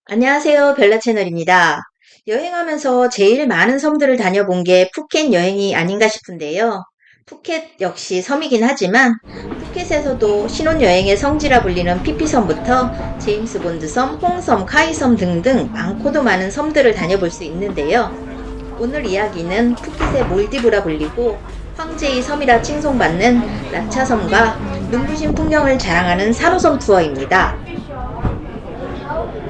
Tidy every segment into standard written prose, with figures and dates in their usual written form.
안녕하세요. 별나 채널입니다. 여행하면서 제일 많은 섬들을 다녀본 게 푸켓 여행이 아닌가 싶은데요. 푸켓 역시 섬이긴 하지만 푸켓에서도 신혼여행의 성지라 불리는 피피섬부터 제임스 본드 섬, 홍섬, 카이섬 등등 많고도 많은 섬들을 다녀볼 수 있는데요. 오늘 이야기는 푸켓의 몰디브라 불리고 황제의 섬이라 칭송받는 라차섬과 눈부신 풍경을 자랑하는 산호섬 투어입니다.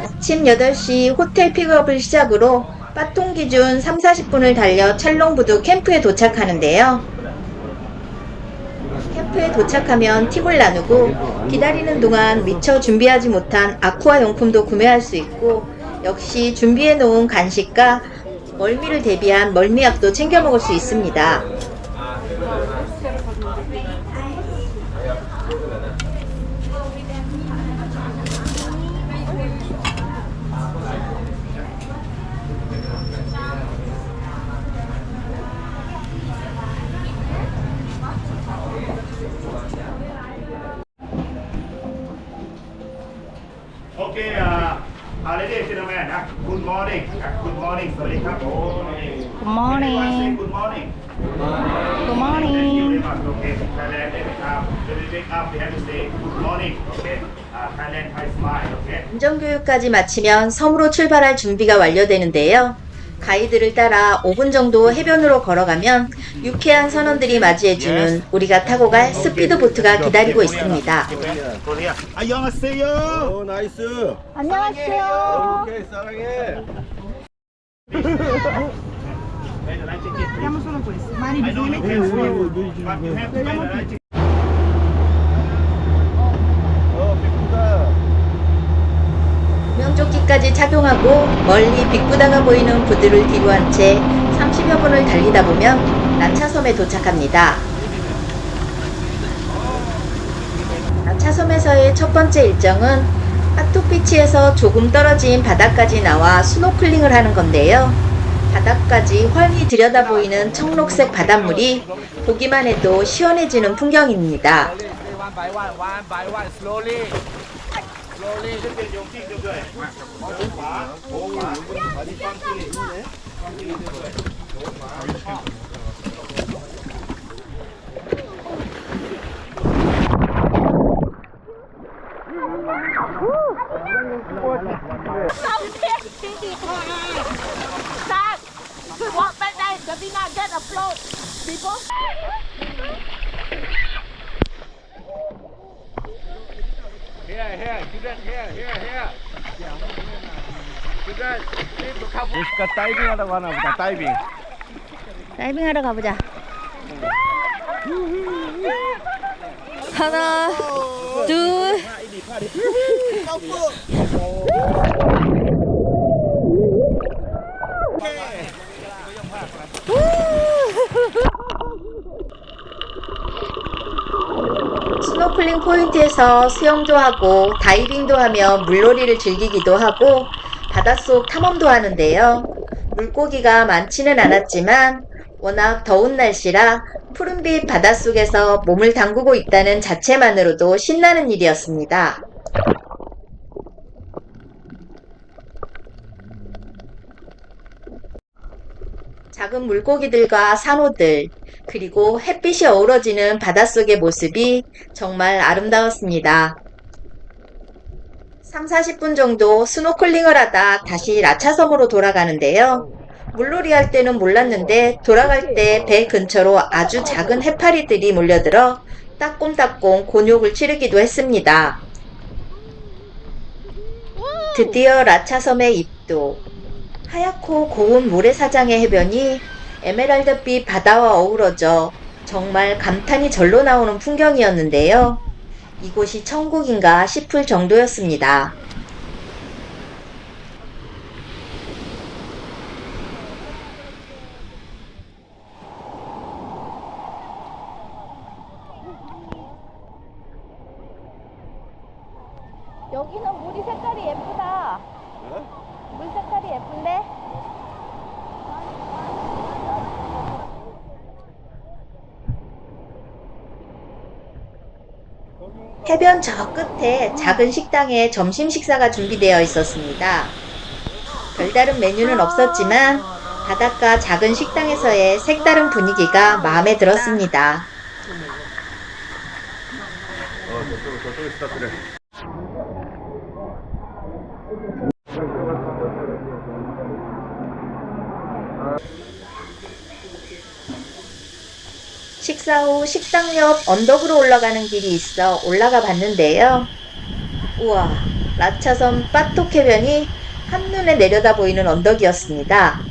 아침 8시 호텔 픽업을 시작으로 빠통 기준 3, 40분을 달려 찰롱부두 캠프에 도착하는데요. 캠프에 도착하면 팁을 나누고 기다리는 동안 미처 준비하지 못한 아쿠아 용품도 구매할 수 있고 역시 준비해 놓은 간식과 멀미를 대비한 멀미약도 챙겨 먹을 수 있습니다. Okay, ladies and gentlemen, good morning. Good morning. สวัสดีครับผม Good morning. Everyone say good morning. Good Thank you morning. very much. Okay, Thailand, when we wake up, we have to say good morning. Okay, Thailand, Thai smile. Okay. 안전교육까지 마치면 섬으로 출발할 준비가 완료되는데요. 가이드를 따라 5분 정도 해변으로 걸어가면 유쾌한 선원들이 맞이해주는 우리가 타고 갈 스피드보트가 기다리고 있습니다. Korea. 안녕하세요. 오 나이스. 안녕하세요. 오케이 사랑해. Vediamo solo questo. Mani I know you bisogna can mettere swim, fuori. but you have to wear the light jacket. 빅구다. 구명조끼까지 착용하고 멀리 빅부다가 보이는 부두를 뒤로 한 채 30여 분을 달리다 보면 나차섬에 도착합니다. 나차섬에서의 첫 번째 일정은 파투피치에서 조금 떨어진 바다까지 나와 스노클링을 하는 건데요. 바닥까지 훤히 들여다 보이는 청록색 바닷물이 보기만 해도 시원해지는 풍경입니다. One by one, one by one, slowly. Slowly. เปลี่ยนโยงที่เดียวด้วยมาโค้งขวาโค้งขวาอันนี้ฟังที่ฟังที่ด้วยโค้งขวา Start! Walk back there, the did not get afloat. People. Here, here, children, here. Children, please look up. 제시카 다이빙 하라고 하나 보다. 다이빙. 다이빙하러 가보자. 하나, 둘. 스노클링 포인트에서 수영도 하고 다이빙도 하며 물놀이를 즐기기도 하고 바닷속 탐험도 하는데요. 물고기가 많지는 않았지만 워낙 더운 날씨라 푸른빛 바닷속에서 몸을 담그고 있다는 자체만으로도 신나는 일이었습니다. 작은 물고기들과 산호들, 그리고 햇빛이 어우러지는 바닷속의 모습이 정말 아름다웠습니다. 3, 40분 정도 스노클링을 하다 다시 라차섬으로 돌아가는데요. 물놀이 할 때는 몰랐는데 돌아갈 때 배 근처로 아주 작은 해파리들이 몰려들어 따꼼따꼼 곤욕을 치르기도 했습니다. 드디어 라차섬의 입도. 하얗고 고운 모래사장의 해변이 에메랄드빛 바다와 어우러져 정말 감탄이 절로 나오는 풍경이었는데요. 이곳이 천국인가 싶을 정도였습니다. 여기는 물이 색깔이 예쁘다. 물 색깔이 예쁜데? 해변 저 끝에 작은 식당에 점심 식사가 준비되어 있었습니다. 별다른 메뉴는 없었지만 바닷가 작은 식당에서의 색다른 분위기가 마음에 들었습니다. 저쪽에 스타트래. 식사 후 식당 옆 언덕으로 올라가는 길이 있어 올라가 봤는데요. 우와, 라차섬 빠톡 해변이 한눈에 내려다 보이는 언덕이었습니다.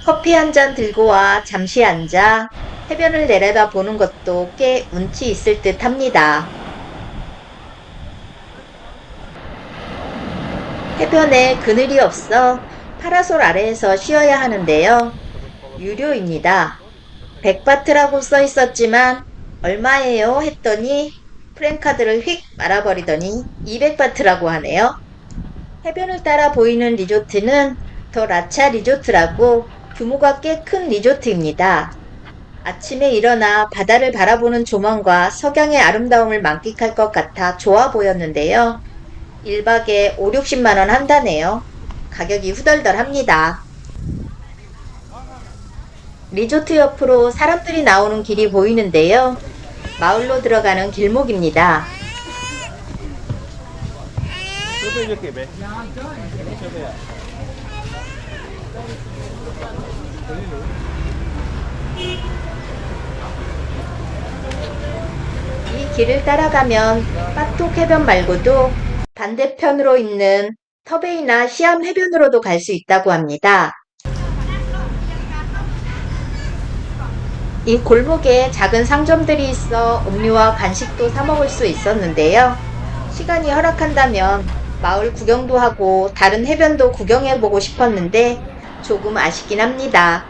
커피 한 잔 들고 와 잠시 앉아 해변을 내려다 보는 것도 꽤 운치 있을 듯 합니다. 해변에 그늘이 없어 파라솔 아래에서 쉬어야 하는데요. 유료입니다. 100바트라고 써 있었지만 얼마예요? 했더니 프랭카드를 휙 말아버리더니 200바트라고 하네요. 해변을 따라 보이는 리조트는 더 라차 리조트라고 규모가 꽤 큰 리조트입니다. 아침에 일어나 바다를 바라보는 조망과 석양의 아름다움을 만끽할 것 같아 좋아 보였는데요. 1박에 5, 60만원 한다네요. 가격이 후덜덜합니다. 리조트 옆으로 사람들이 나오는 길이 보이는데요. 마을로 들어가는 길목입니다. 이 길을 따라가면 빠톡 해변 말고도 반대편으로 있는 터베이나 시암 해변으로도 갈 수 있다고 합니다. 이 골목에 작은 상점들이 있어 음료와 간식도 사 먹을 수 있었는데요. 시간이 허락한다면 마을 구경도 하고 다른 해변도 구경해보고 싶었는데 조금 아쉽긴 합니다.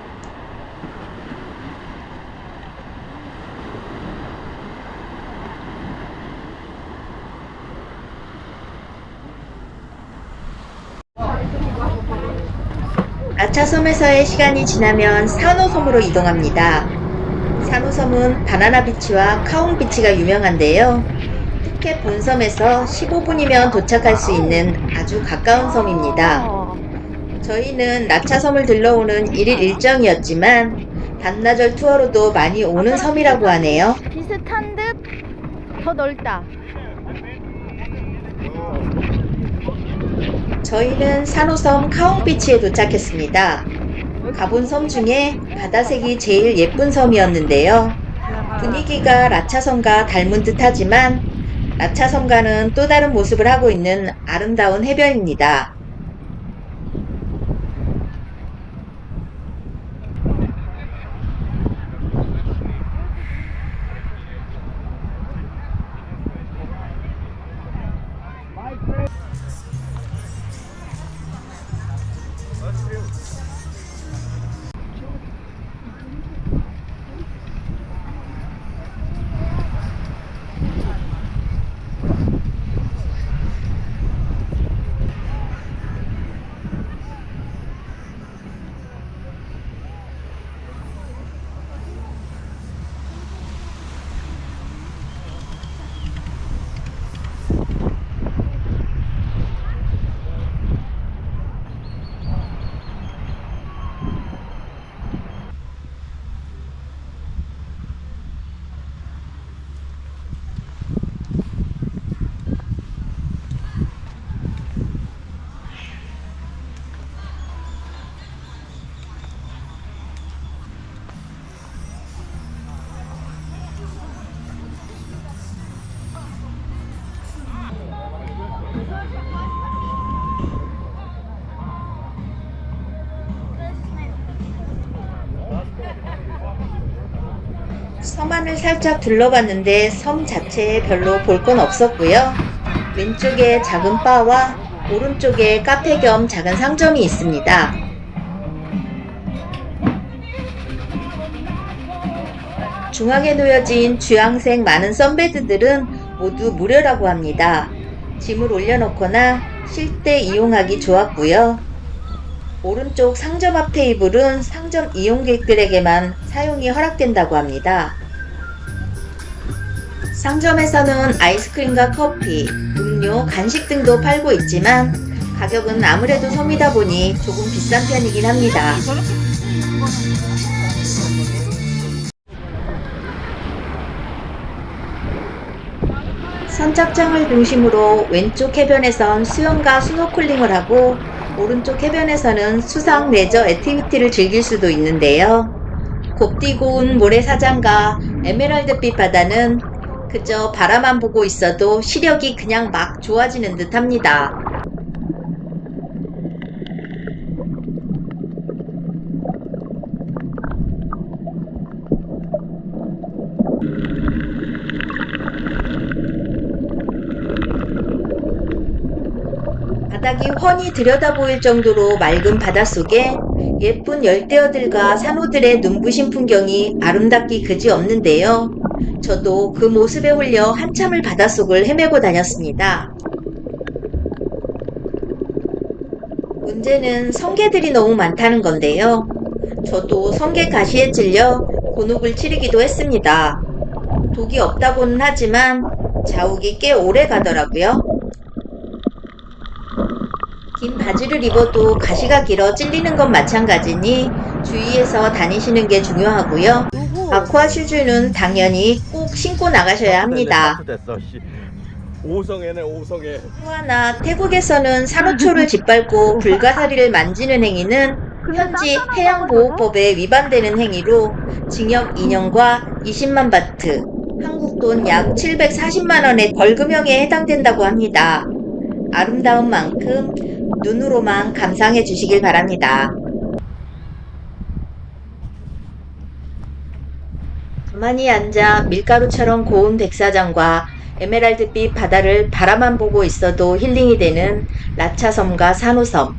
라차섬에서의 시간이 지나면 산호섬으로 이동합니다. 산호섬은 바나나 비치와 카웅 비치가 유명한데요. 푸켓 본섬에서 15분이면 도착할 수 있는 아주 가까운 섬입니다. 저희는 라차섬을 들러오는 1일 일정이었지만 반나절 투어로도 많이 오는 섬이라고 하네요. 비슷한 듯 더 넓다. 저희는 산호섬 카웅비치에 도착했습니다. 가본 섬 중에 바다색이 제일 예쁜 섬이었는데요. 분위기가 라차섬과 닮은 듯 하지만 라차섬과는 또 다른 모습을 하고 있는 아름다운 해변입니다. 섬 안을 살짝 둘러봤는데 섬 자체에 별로 볼 건 없었고요. 왼쪽에 작은 바와 오른쪽에 카페 겸 작은 상점이 있습니다. 중앙에 놓여진 주황색 많은 선베드들은 모두 무료라고 합니다. 짐을 올려놓거나 쉴 때 이용하기 좋았고요. 오른쪽 상점 앞 테이블은 상점 이용객들에게만 사용이 허락된다고 합니다. 상점에서는 아이스크림과 커피, 음료, 음료, 간식 등도 팔고 있지만 가격은 아무래도 섬이다 보니 조금 비싼 편이긴 합니다. 선착장을 중심으로 왼쪽 해변에선 수영과 스노클링을 하고 오른쪽 해변에서는 수상 레저 액티비티를 즐길 수도 있는데요. 곱디 고운 모래사장과 에메랄드빛 바다는 그저 바라만 보고 있어도 시력이 그냥 막 좋아지는 듯 합니다. 바닥이 훤히 들여다 보일 정도로 맑은 바닷속에 예쁜 열대어들과 산호들의 눈부신 풍경이 아름답기 그지없는데요. 저도 그 모습에 홀려 한참을 바닷속을 헤매고 다녔습니다. 문제는 성게들이 너무 많다는 건데요. 저도 성게 가시에 찔려 곤혹을 치르기도 했습니다. 독이 없다고는 하지만 자욱이 꽤 오래 가더라고요. 긴 바지를 입어도 가시가 길어 찔리는 건 마찬가지니 주의해서 다니시는 게 중요하고요. 아쿠아 슈즈는 당연히 꼭 신고 나가셔야 합니다. 됐어. 5성애네 5성애. 또 하나, 태국에서는 산호초를 짓밟고 불가사리를 만지는 행위는 현지 해양보호법에 위반되는 행위로 징역 2년과 20만 바트, 한국 돈 약 740만 원의 벌금형에 해당된다고 합니다. 아름다운 만큼 눈으로만 감상해 주시길 바랍니다. 가만히 앉아 밀가루처럼 고운 백사장과 에메랄드빛 바다를 바라만 보고 있어도 힐링이 되는 라차섬과 산호섬.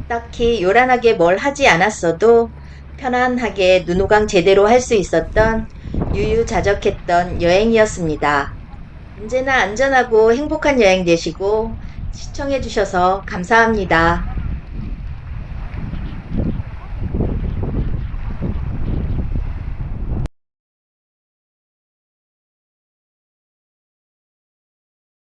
딱히 요란하게 뭘 하지 않았어도 편안하게 눈호강 제대로 할 수 있었던 유유자적했던 여행이었습니다. 언제나 안전하고 행복한 여행 되시고 시청해 주셔서 감사합니다.